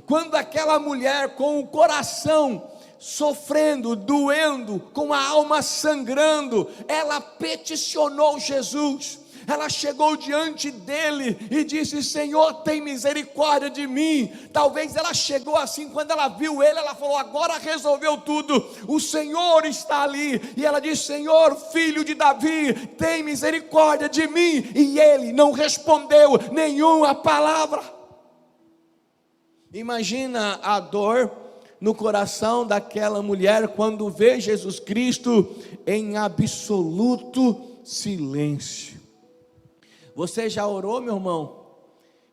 Quando aquela mulher com o coração sofrendo, doendo, com a alma sangrando, ela peticionou Jesus. Ela chegou diante dele e disse: Senhor, tem misericórdia de mim. Talvez ela chegou assim, quando ela viu ele, ela falou: agora resolveu tudo, o Senhor está ali. E ela disse: Senhor, filho de Davi, tem misericórdia de mim. E ele não respondeu nenhuma palavra. Imagina a dor no coração daquela mulher quando vê Jesus Cristo em absoluto silêncio. Você já orou, meu irmão?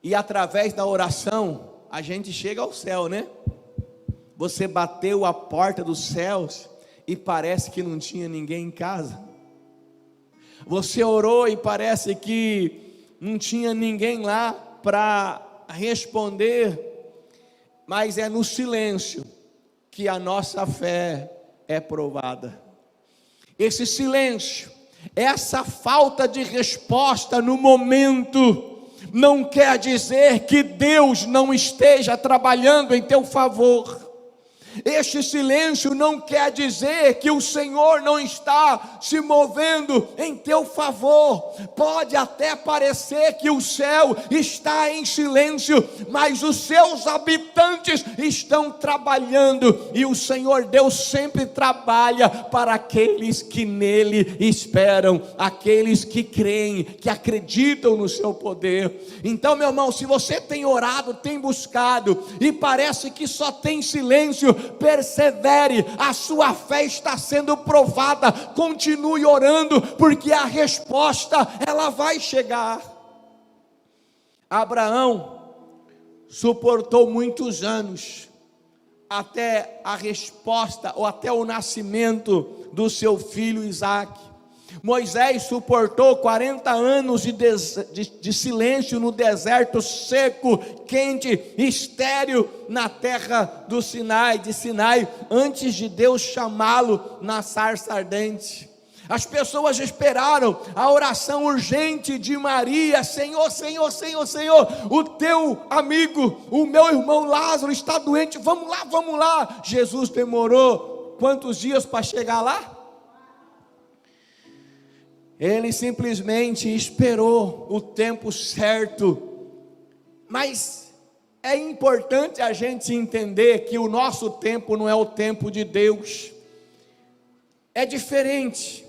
E através da oração a gente chega ao céu, né? Você bateu a porta dos céus e parece que não tinha ninguém em casa. Você orou e parece que não tinha ninguém lá para responder, mas é no silêncio que a nossa fé é provada. Esse silêncio, essa falta de resposta no momento, não quer dizer que Deus não esteja trabalhando em teu favor. Este silêncio não quer dizer que o Senhor não está se movendo em teu favor. Pode até parecer que o céu está em silêncio, mas os seus habitantes estão trabalhando, e o Senhor Deus sempre trabalha para aqueles que nele esperam, aqueles que creem, que acreditam no seu poder. Então, meu irmão, se você tem orado, tem buscado, e parece que só tem silêncio, persevere, a sua fé está sendo provada, continue orando, porque a resposta, ela vai chegar. Abraão suportou muitos anos, até a resposta, ou até o nascimento do seu filho Isaque. Moisés suportou 40 anos de silêncio no deserto seco, quente, estéril, na terra do Sinai, antes de Deus chamá-lo na sarça ardente. As pessoas esperaram a oração urgente de Maria: Senhor, Senhor, Senhor, Senhor, o teu amigo, o meu irmão Lázaro está doente, vamos lá, vamos lá. Jesus demorou quantos dias para chegar lá? Ele simplesmente esperou o tempo certo. Mas é importante a gente entender que o nosso tempo não é o tempo de Deus. É diferente.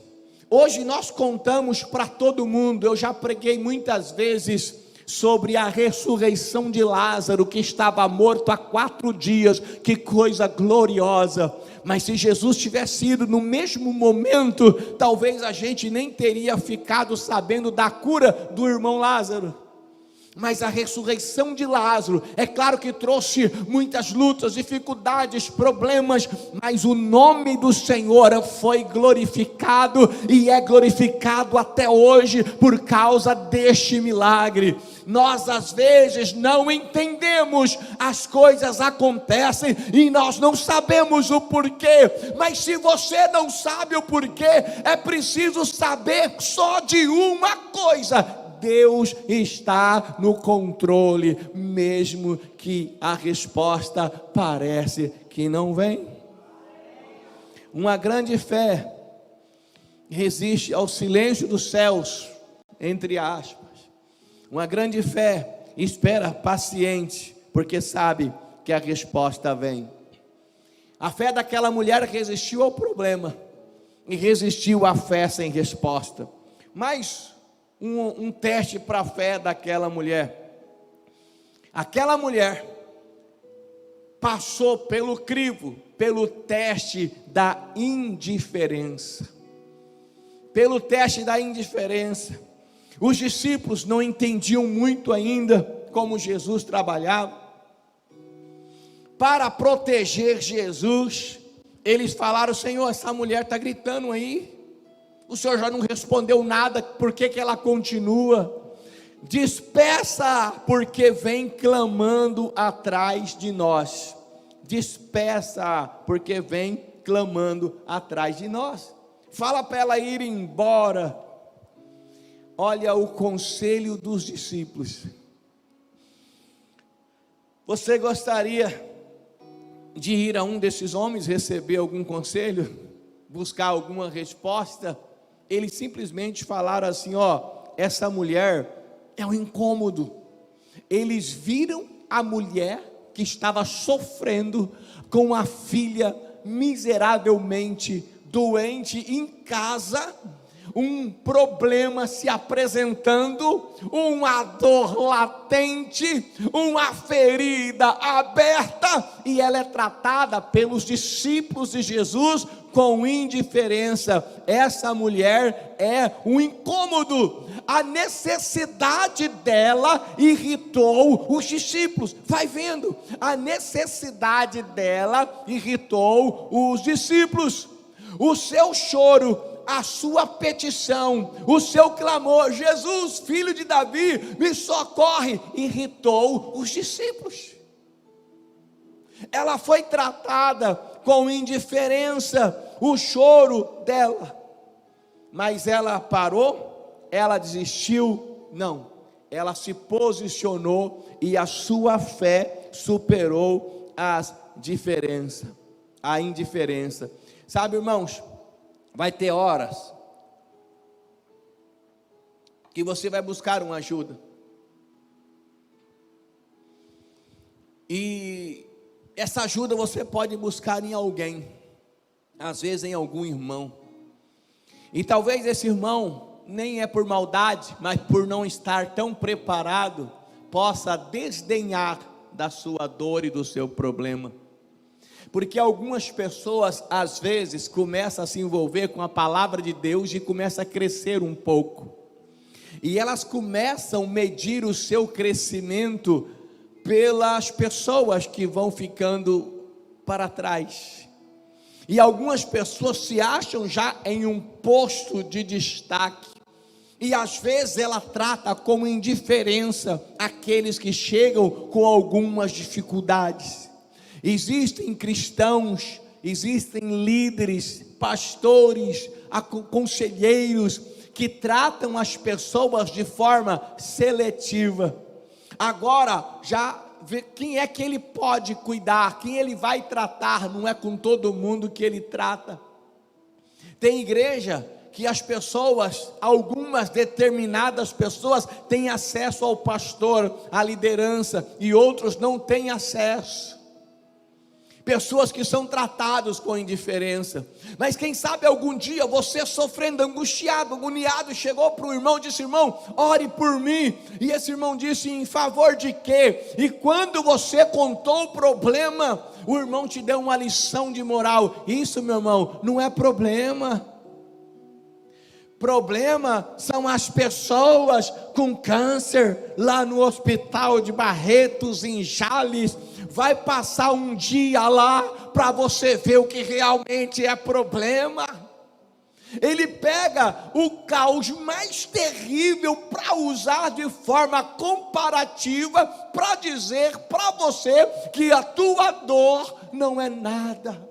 Hoje nós contamos para todo mundo. Eu já preguei muitas vezes sobre a ressurreição de Lázaro, que estava morto há 4 dias. Que coisa gloriosa! Mas se Jesus tivesse ido no mesmo momento, talvez a gente nem teria ficado sabendo da cura do irmão Lázaro. Mas a ressurreição de Lázaro, é claro que trouxe muitas lutas, dificuldades, problemas, mas o nome do Senhor foi glorificado, e é glorificado até hoje por causa deste milagre. Nós às vezes não entendemos, as coisas acontecem e nós não sabemos o porquê, mas se você não sabe o porquê, é preciso saber só de uma coisa: Deus está no controle, mesmo que a resposta parece que não vem. Uma grande fé resiste ao silêncio dos céus, entre aspas. Uma grande fé espera paciente, porque sabe que a resposta vem. A fé daquela mulher resistiu ao problema, e resistiu à fé sem resposta. Mas um teste para a fé daquela mulher. Aquela mulher passou pelo crivo, pelo teste da indiferença. Pelo teste da indiferença. Os discípulos não entendiam muito ainda como Jesus trabalhava. Para proteger Jesus, eles falaram: Senhor, essa mulher está gritando aí, o Senhor já não respondeu nada, por que ela continua? Despeça, porque vem clamando atrás de nós. Despeça, porque vem clamando atrás de nós. Fala para ela ir embora. Olha o conselho dos discípulos. Você gostaria de ir a um desses homens, receber algum conselho, buscar alguma resposta? Eles simplesmente falaram assim: ó, essa mulher é um incômodo. Eles viram a mulher que estava sofrendo com a filha miseravelmente doente em casa, um problema se apresentando, uma dor latente, uma ferida aberta, e ela é tratada pelos discípulos de Jesus com indiferença. Essa mulher é um incômodo. A necessidade dela irritou os discípulos. Vai vendo, a necessidade dela irritou os discípulos. O seu choro, a sua petição, o seu clamor: Jesus, filho de Davi, me socorre, irritou os discípulos. Ela foi tratada com indiferença, o choro dela, mas ela parou, ela desistiu? Não, ela se posicionou e a sua fé superou a indiferença. Sabe, irmãos, vai ter horas que você vai buscar uma ajuda, e essa ajuda você pode buscar em alguém, às vezes em algum irmão, e talvez esse irmão nem é por maldade, mas por não estar tão preparado, possa desdenhar da sua dor e do seu problema. Porque algumas pessoas às vezes começam a se envolver com a palavra de Deus e começam a crescer um pouco, e elas começam a medir o seu crescimento pelas pessoas que vão ficando para trás, e algumas pessoas se acham já em um posto de destaque, e às vezes ela trata como indiferença aqueles que chegam com algumas dificuldades. Existem cristãos, existem líderes, pastores, conselheiros que tratam as pessoas de forma seletiva. Agora já vê quem é que ele pode cuidar, quem ele vai tratar, não é com todo mundo que ele trata. Tem igreja que as pessoas, algumas determinadas pessoas têm acesso ao pastor, à liderança, e outros não têm acesso. Pessoas que são tratados com indiferença. Mas quem sabe algum dia você, sofrendo, angustiado, agoniado, chegou para o irmão e disse: irmão, ore por mim. E esse irmão disse: em favor de quê? E quando você contou o problema, o irmão te deu uma lição de moral. Isso, meu irmão, não é problema. Problema são as pessoas com câncer lá no hospital de Barretos, em Jales. Vai passar um dia lá para você ver o que realmente é problema. Ele pega o caos mais terrível para usar de forma comparativa, para dizer para você que a tua dor não é nada.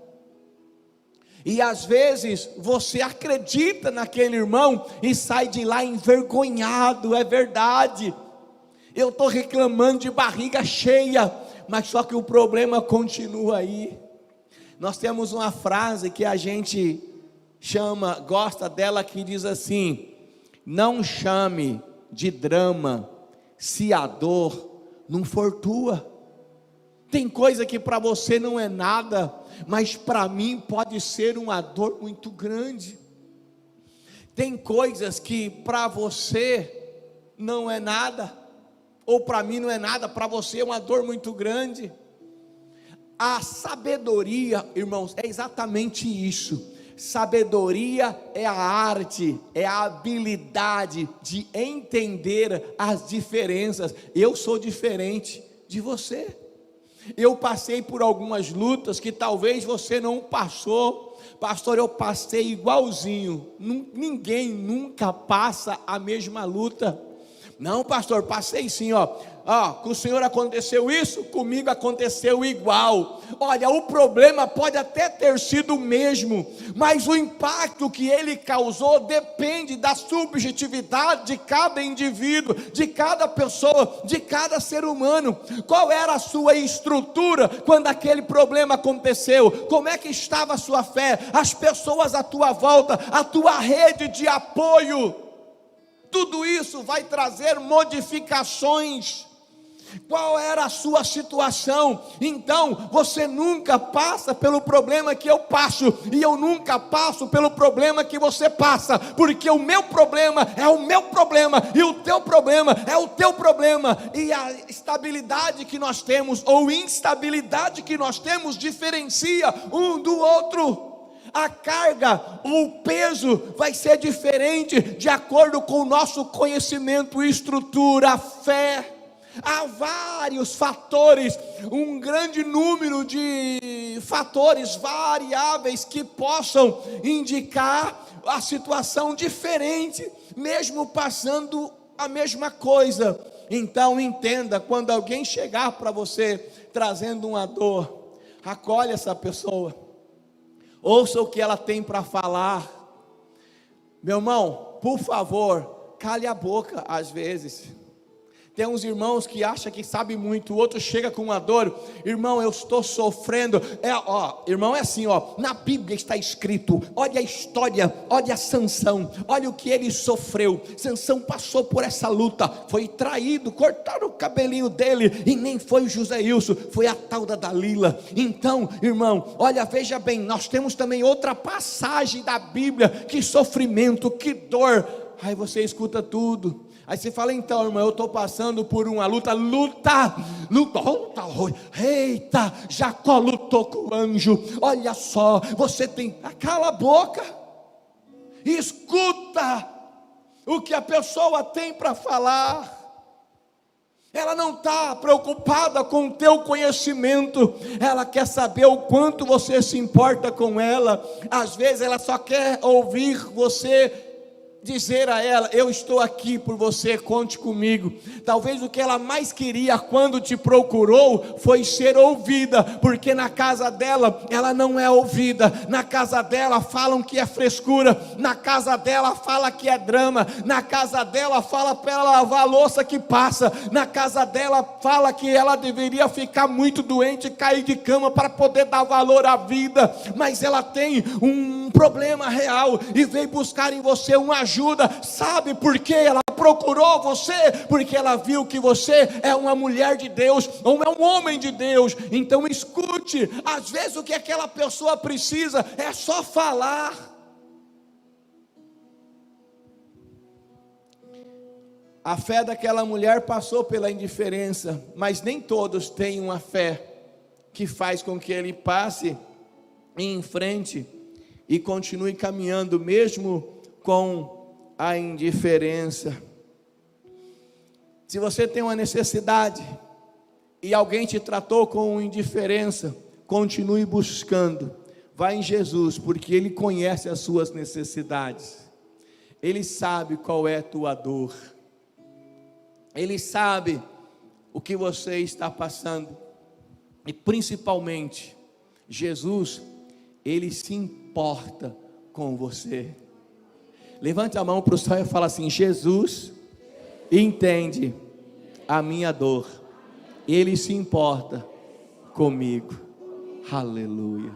E às vezes você acredita naquele irmão e sai de lá envergonhado. É verdade, eu estou reclamando de barriga cheia, mas só que o problema continua aí. Nós temos uma frase que a gente gosta dela, que diz assim: não chame de drama se a dor não for tua. Tem coisa que para você não é nada, mas para mim pode ser uma dor muito grande. Tem coisas que para você não é nada, ou para mim não é nada, para você é uma dor muito grande. A sabedoria, irmãos, é exatamente isso. Sabedoria é a arte, é a habilidade de entender as diferenças. Eu sou diferente de você. Eu passei por algumas lutas que talvez você não passou. Pastor, eu passei igualzinho. Ninguém nunca passa a mesma luta. Não, pastor, passei sim, com o senhor aconteceu isso, comigo aconteceu igual. Olha, o problema pode até ter sido o mesmo, mas o impacto que ele causou depende da subjetividade de cada indivíduo, de cada pessoa, de cada ser humano. Qual era a sua estrutura quando aquele problema aconteceu? Como é que estava a sua fé, as pessoas à tua volta, a tua rede de apoio? Tudo isso vai trazer modificações. Qual era a sua situação? Então, você nunca passa pelo problema que eu passo, e eu nunca passo pelo problema que você passa, porque o meu problema é o meu problema, e o teu problema é o teu problema, e a estabilidade que nós temos, ou instabilidade que nós temos, diferencia um do outro. A carga, o peso vai ser diferente de acordo com o nosso conhecimento, estrutura, fé. Há vários fatores, um grande número de fatores variáveis que possam indicar a situação diferente, mesmo passando a mesma coisa. Então entenda, quando alguém chegar para você trazendo uma dor, acolhe essa pessoa. Ouça o que ela tem para falar. Meu irmão, por favor, cale a boca às vezes. Tem uns irmãos que acham que sabe muito, o outro chega com uma dor, irmão, eu estou sofrendo. Irmão, é assim, na Bíblia está escrito, olha a história, olha Sansão, olha o que ele sofreu. Sansão passou por essa luta, foi traído, cortaram o cabelinho dele, e nem foi o Joséilson, foi a tal da Dalila. Então, irmão, olha, veja bem, nós temos também outra passagem da Bíblia, que sofrimento, que dor. Aí você escuta tudo. Aí você fala, então, irmão, eu estou passando por uma luta, eita, Jacó lutou com o anjo, olha só, você tem, cala a boca, escuta o que a pessoa tem para falar. Ela não está preocupada com o teu conhecimento, ela quer saber o quanto você se importa com ela. Às vezes ela só quer ouvir você dizer a ela, eu estou aqui por você, conte comigo. Talvez o que ela mais queria quando te procurou foi ser ouvida, porque na casa dela ela não é ouvida. Na casa dela falam que é frescura, na casa dela fala que é drama, na casa dela fala para ela lavar a louça que passa, na casa dela fala que ela deveria ficar muito doente e cair de cama para poder dar valor à vida, mas ela tem um problema real e veio buscar em você uma ajuda. Sabe por que ela procurou você? Porque ela viu que você é uma mulher de Deus, ou é um homem de Deus. Então escute, às vezes o que aquela pessoa precisa é só falar. A fé daquela mulher passou pela indiferença, mas nem todos têm uma fé que faz com que ele passe em frente e continue caminhando mesmo com a indiferença. Se você tem uma necessidade e alguém te tratou com indiferença, continue buscando. Vai em Jesus, porque Ele conhece as suas necessidades. Ele sabe qual é a tua dor. Ele sabe o que você está passando. E principalmente, Jesus, Ele se importa com você. Levante a mão para o céu e fala assim: Jesus entende a minha dor, Ele se importa comigo. Aleluia.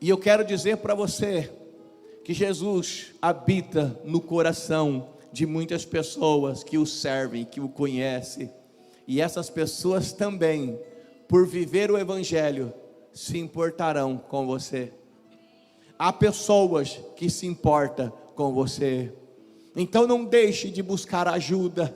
E eu quero dizer para você que Jesus habita no coração de muitas pessoas que o servem, que o conhecem, e essas pessoas também, por viver o Evangelho, se importarão com você. Há pessoas que se importam com você. Então não deixe de buscar ajuda.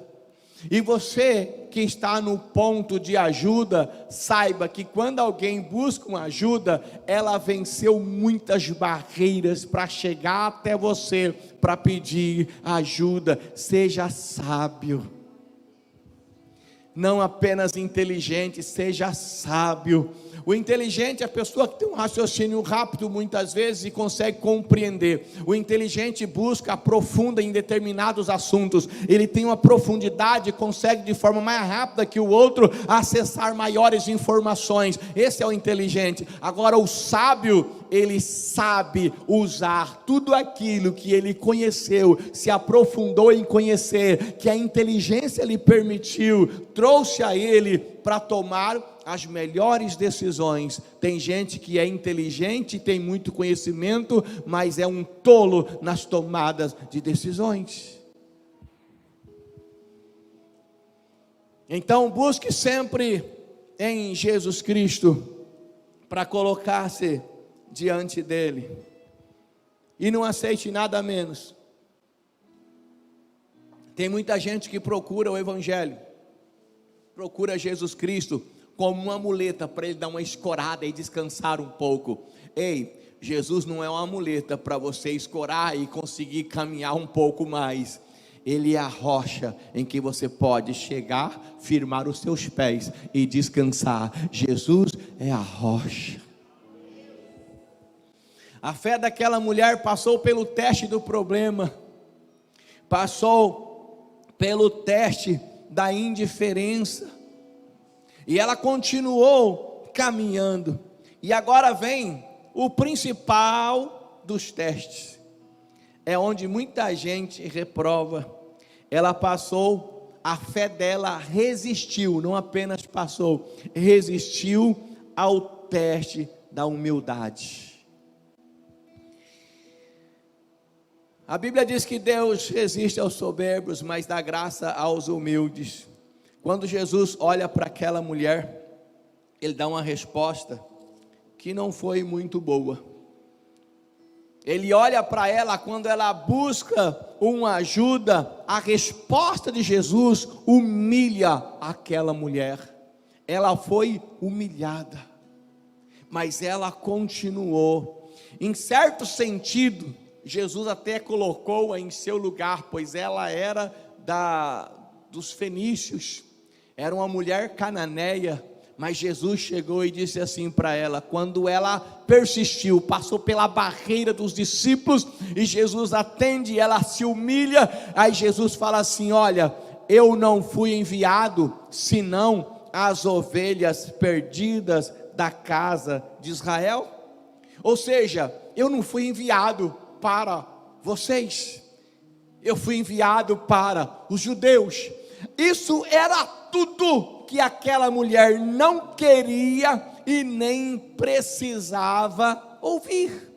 E você que está no ponto de ajuda, saiba que quando alguém busca uma ajuda, ela venceu muitas barreiras para chegar até você, para pedir ajuda. Seja sábio. não apenas inteligente, seja sábio. O inteligente é a pessoa que tem um raciocínio rápido muitas vezes e consegue compreender. O inteligente busca, aprofunda em determinados assuntos. Ele tem uma profundidade e consegue de forma mais rápida que o outro acessar maiores informações. Esse é o inteligente. Agora o sábio, ele sabe usar tudo aquilo que ele conheceu, se aprofundou em conhecer, que a inteligência lhe permitiu, trouxe a ele para tomar as melhores decisões. Tem gente que é inteligente, tem muito conhecimento, mas é um tolo nas tomadas de decisões. Então busque sempre em Jesus Cristo para colocar-se diante dele, e não aceite nada menos. Tem muita gente que procura o Evangelho, procura Jesus Cristo como uma muleta para ele dar uma escorada e descansar um pouco. Ei, Jesus não é uma muleta para você escorar e conseguir caminhar um pouco mais. Ele é a rocha em que você pode chegar, firmar os seus pés e descansar. Jesus é a rocha. A fé daquela mulher passou pelo teste do problema, passou pelo teste da indiferença, e ela continuou caminhando. E agora vem o principal dos testes, é onde muita gente reprova. Ela passou, a fé dela resistiu, não apenas passou, resistiu ao teste da humildade. A Bíblia diz que Deus resiste aos soberbos, mas dá graça aos humildes. Quando Jesus olha para aquela mulher, ele dá uma resposta que não foi muito boa. Ele olha para ela quando ela busca uma ajuda, a resposta de Jesus humilha aquela mulher. Ela foi humilhada, mas ela continuou. Em certo sentido, Jesus até colocou-a em seu lugar, pois ela era dos fenícios, era uma mulher cananeia. Mas Jesus chegou e disse assim para ela, quando ela persistiu, passou pela barreira dos discípulos, e Jesus atende, ela se humilha, aí Jesus fala assim: olha, eu não fui enviado, senão as ovelhas perdidas da casa de Israel. Ou seja, eu não fui enviado para vocês, eu fui enviado para os judeus. Isso era tudo que aquela mulher não queria e nem precisava ouvir,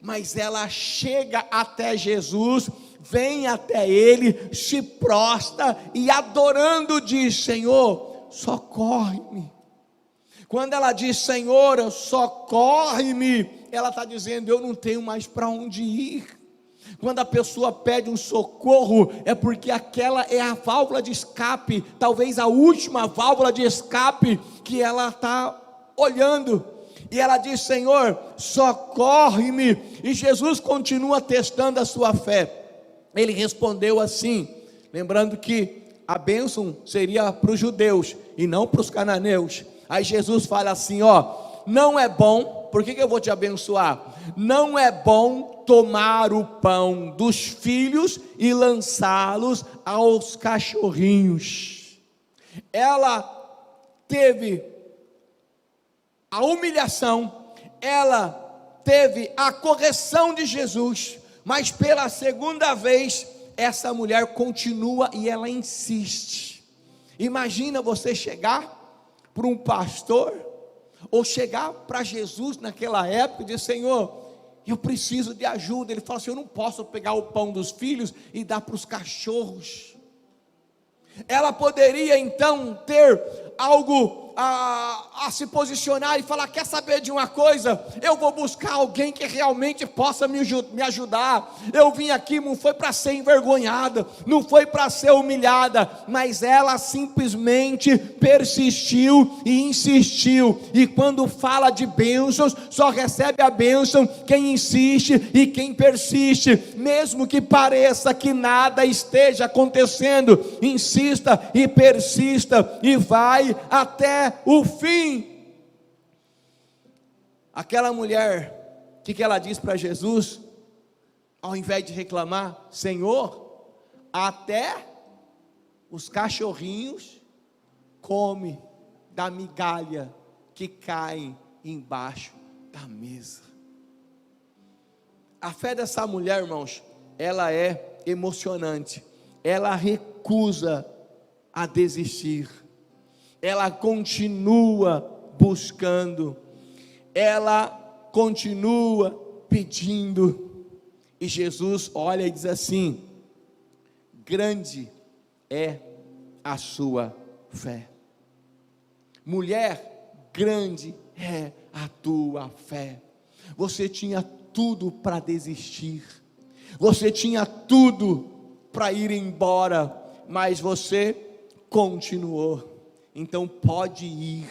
mas ela chega até Jesus, vem até ele, se prostra e adorando diz: Senhor, socorre-me. Quando ela diz: Senhor, socorre-me, ela está dizendo: eu não tenho mais para onde ir. Quando a pessoa pede um socorro, é porque aquela é a válvula de escape, talvez a última válvula de escape que ela está olhando. E ela diz: Senhor, socorre-me. E Jesus continua testando a sua fé. Ele respondeu assim, lembrando que a bênção seria para os judeus e não para os cananeus. Aí Jesus fala assim: não é bom, por que eu vou te abençoar? Não é bom tomar o pão dos filhos e lançá-los aos cachorrinhos. Ela teve a humilhação, ela teve a correção de Jesus, mas pela segunda vez, essa mulher continua e ela insiste. Imagina você chegar para um pastor, ou chegar para Jesus naquela época e dizer: Senhor, eu preciso de ajuda. Ele fala assim: eu não posso pegar o pão dos filhos e dar para os cachorros. Ela poderia então ter algo a se posicionar e falar: quer saber de uma coisa? Eu vou buscar alguém que realmente possa me ajudar. Eu vim aqui não foi para ser envergonhada, não foi para ser humilhada, mas ela simplesmente persistiu e insistiu. E quando fala de bênçãos, só recebe a bênção quem insiste e quem persiste, mesmo que pareça que nada esteja acontecendo. Insista e persista e vai até o fim. Aquela mulher, o que ela diz para Jesus? Ao invés de reclamar: Senhor, até os cachorrinhos comem da migalha que cai embaixo da mesa. A fé dessa mulher, irmãos, ela é emocionante. Ela recusa a desistir. Ela continua buscando. Ela continua pedindo. E Jesus olha e diz assim: grande é a sua fé. Mulher, grande é a tua fé. Você tinha tudo para desistir. Você tinha tudo para ir embora, mas você continuou. Então pode ir,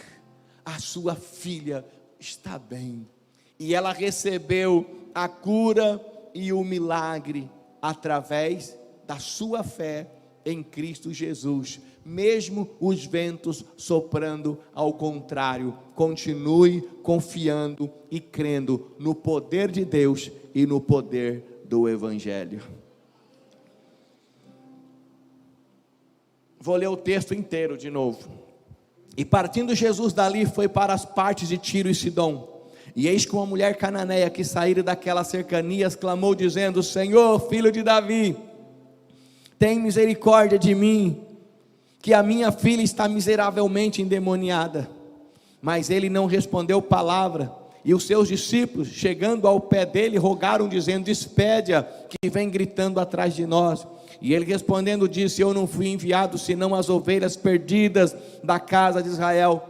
a sua filha está bem. E ela recebeu a cura e o milagre através da sua fé em Cristo Jesus. Mesmo os ventos soprando ao contrário, continue confiando e crendo no poder de Deus e no poder do Evangelho. Vou ler o texto inteiro de novo. E partindo Jesus dali, foi para as partes de Tiro e Sidom. E eis que uma mulher cananeia que saíra daquelas cercanias clamou dizendo: Senhor, filho de Davi, tem misericórdia de mim, que a minha filha está miseravelmente endemoniada. Mas ele não respondeu palavra. E os seus discípulos, chegando ao pé dele, rogaram dizendo: despede-a, que vem gritando atrás de nós. E ele respondendo disse: eu não fui enviado senão as ovelhas perdidas da casa de Israel.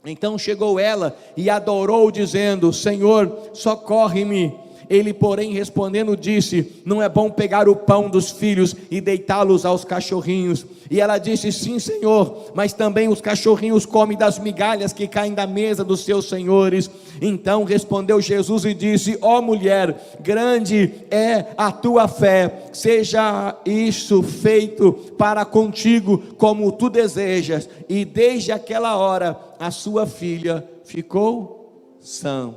Então chegou ela e adorou dizendo: Senhor, socorre-me. Ele, porém, respondendo, disse: não é bom pegar o pão dos filhos e deitá-los aos cachorrinhos. E ela disse: sim, Senhor, mas também os cachorrinhos comem das migalhas que caem da mesa dos seus senhores. Então respondeu Jesus e disse: ó mulher, grande é a tua fé, seja isso feito para contigo como tu desejas. E desde aquela hora a sua filha ficou sã.